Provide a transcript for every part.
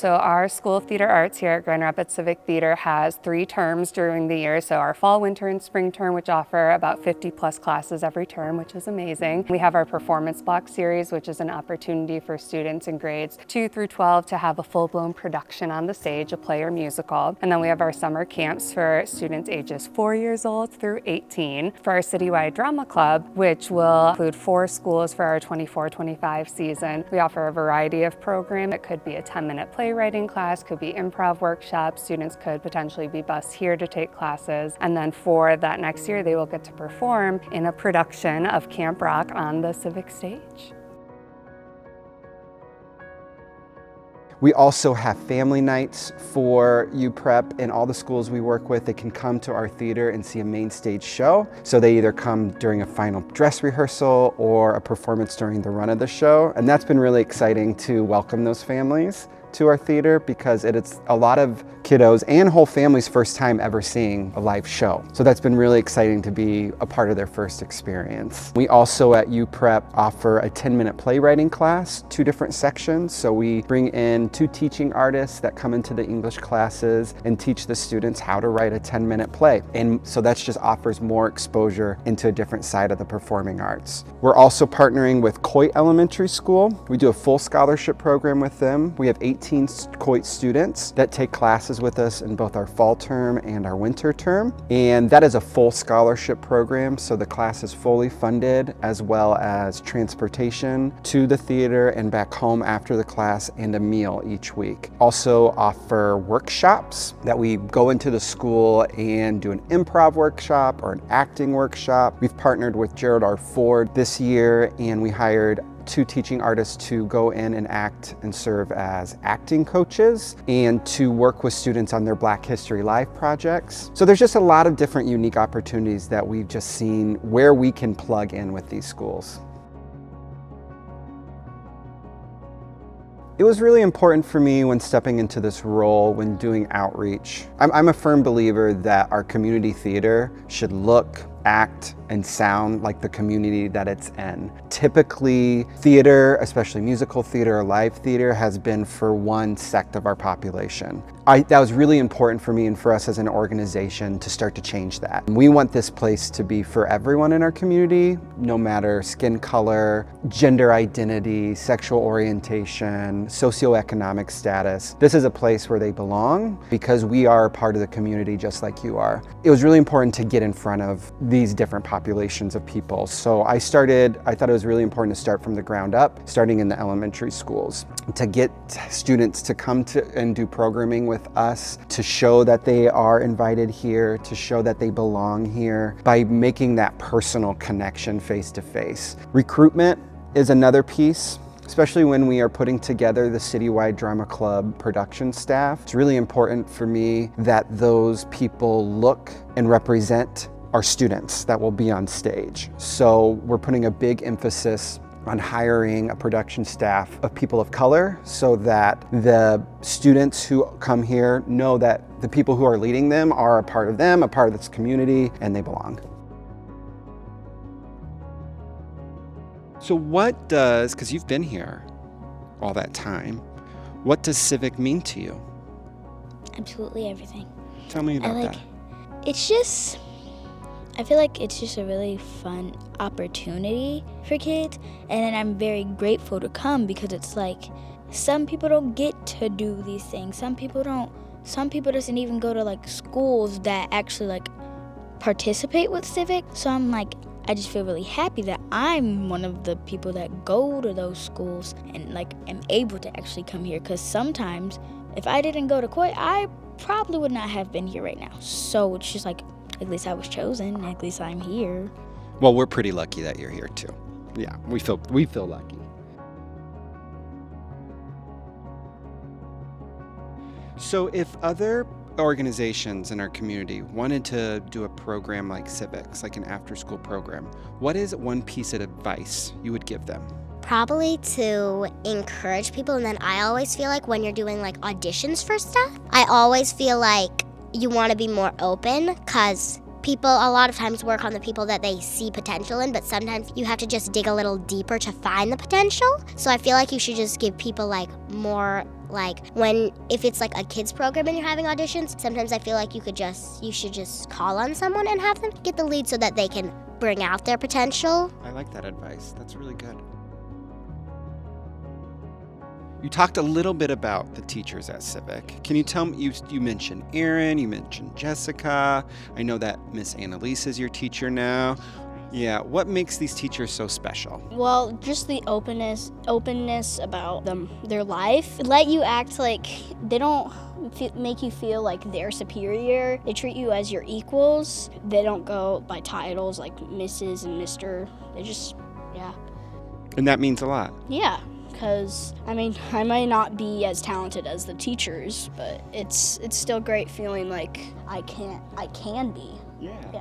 So our School of Theater Arts here at Grand Rapids Civic Theater has 3 terms during the year. So our fall, winter, and spring term, which offer about 50 plus classes every term, which is amazing. We have our performance block series, which is an opportunity for students in grades 2 through 12 to have a full-blown production on the stage, a play or musical. And then we have our summer camps for students ages 4 years old through 18. For our citywide drama club, which will include 4 schools for our 24-25 season, we offer a variety of programs. It could be a 10-minute playwriting class, could be improv workshops. Students could potentially be bused here to take classes. And then for that next year, they will get to perform in a production of Camp Rock on the Civic stage. We also have family nights for UPrep in all the schools we work with. They can come to our theater and see a main stage show. So they either come during a final dress rehearsal or a performance during the run of the show. And that's been really exciting to welcome those families to our theater because it's a lot of kiddos and whole families' first time ever seeing a live show. So that's been really exciting to be a part of their first experience. We also at UPrep offer a 10-minute playwriting class, 2 different sections. So we bring in 2 teaching artists that come into the English classes and teach the students how to write a 10-minute play. And so that just offers more exposure into a different side of the performing arts. We're also partnering with Coit Elementary School. We do a full scholarship program with them. We have 18 Coit students that take classes with us in both our fall term and our winter term. And that is a full scholarship program, so the class is fully funded, as well as transportation to the theater and back home after the class and a meal each week. Also offer workshops that we go into the school and do an improv workshop or an acting workshop. We've partnered with Gerald R. Ford this year, and we hired 2 teaching artists to go in and act and serve as acting coaches and to work with students on their Black History Live projects. So there's just a lot of different unique opportunities that we've just seen where we can plug in with these schools. It was really important for me when stepping into this role, when doing outreach. I'm a firm believer that our community theater should look, act, and sound like the community that it's in. Typically, theater, especially musical theater or live theater, has been for one sect of our population. That was really important for me and for us as an organization to start to change that. We want this place to be for everyone in our community, no matter skin color, gender identity, sexual orientation, socioeconomic status. This is a place where they belong because we are part of the community just like you are. It was really important to get in front of these different populations of people. So I thought it was really important to start from the ground up, starting in the elementary schools, to get students to come to and do programming with us, to show that they are invited here, to show that they belong here by making that personal connection face to face. Recruitment is another piece. Especially when we are putting together the Citywide Drama Club production staff. It's really important for me that those people look and represent our students that will be on stage. So we're putting a big emphasis on hiring a production staff of people of color so that the students who come here know that the people who are leading them are a part of them, a part of this community, and they belong. So what does, because you've been here all that time, what does Civic mean to you? Absolutely everything. Tell me about that. I feel like it's just a really fun opportunity for kids, and then I'm very grateful to come because it's like some people don't get to do these things. Some people doesn't even go to like schools that actually like participate with Civic. So I just feel really happy that I'm one of the people that go to those schools and like am able to actually come here, because sometimes if I didn't go to Coit, I probably would not have been here right now. So it's just like, at least I was chosen, at least I'm here. Well, we're pretty lucky that you're here too. Yeah, we feel lucky. So if other organizations in our community wanted to do a program like Civics, like an after-school program, what is one piece of advice you would give them? Probably to encourage people, and then I always feel like when you're doing like auditions for stuff, I always feel like you want to be more open, because people a lot of times work on the people that they see potential in, but sometimes you have to just dig a little deeper to find the potential. So I feel like you should just give people like more Like if it's like a kids program and you're having auditions, sometimes I feel like you should just call on someone and have them get the lead so that they can bring out their potential. I like that advice. That's really good. You talked a little bit about the teachers at Civic. Can you tell me, you mentioned Erin, you mentioned Jessica. I know that Miss Annalise is your teacher now. Yeah, what makes these teachers so special? Well, just the openness about their life. Let you act like they don't make you feel like they're superior. They treat you as your equals. They don't go by titles like Mrs. and Mr. They just, yeah. And that means a lot. Yeah, because, I mean, I might not be as talented as the teachers, but it's still great feeling like I can be. Yeah.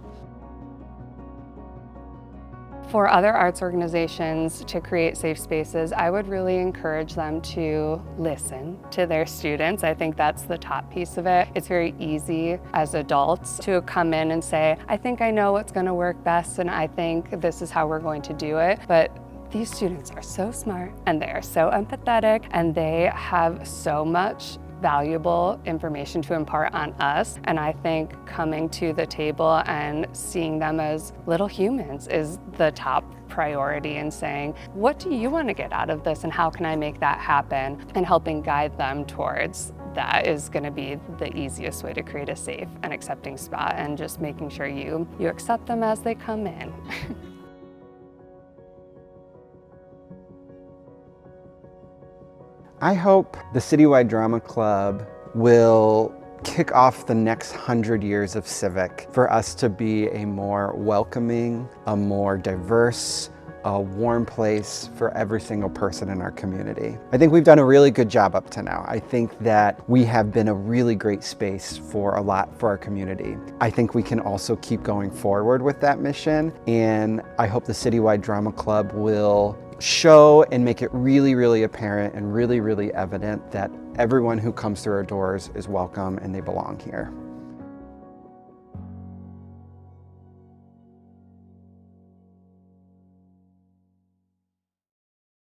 For other arts organizations to create safe spaces, I would really encourage them to listen to their students. I think that's the top piece of it. It's very easy as adults to come in and say, I think I know what's going to work best and I think this is how we're going to do it. But these students are so smart and they are so empathetic and they have so much valuable information to impart on us. And I think coming to the table and seeing them as little humans is the top priority, and saying, what do you want to get out of this and how can I make that happen? And helping guide them towards that is going to be the easiest way to create a safe and accepting spot, and just making sure you accept them as they come in. I hope the Citywide Drama Club will kick off the next 100 years of Civic for us to be a more welcoming, a more diverse, a warm place for every single person in our community. I think we've done a really good job up to now. I think that we have been a really great space for our community. I think we can also keep going forward with that mission, and I hope the Citywide Drama Club will show and make it really, really apparent and really, really evident that everyone who comes through our doors is welcome and they belong here.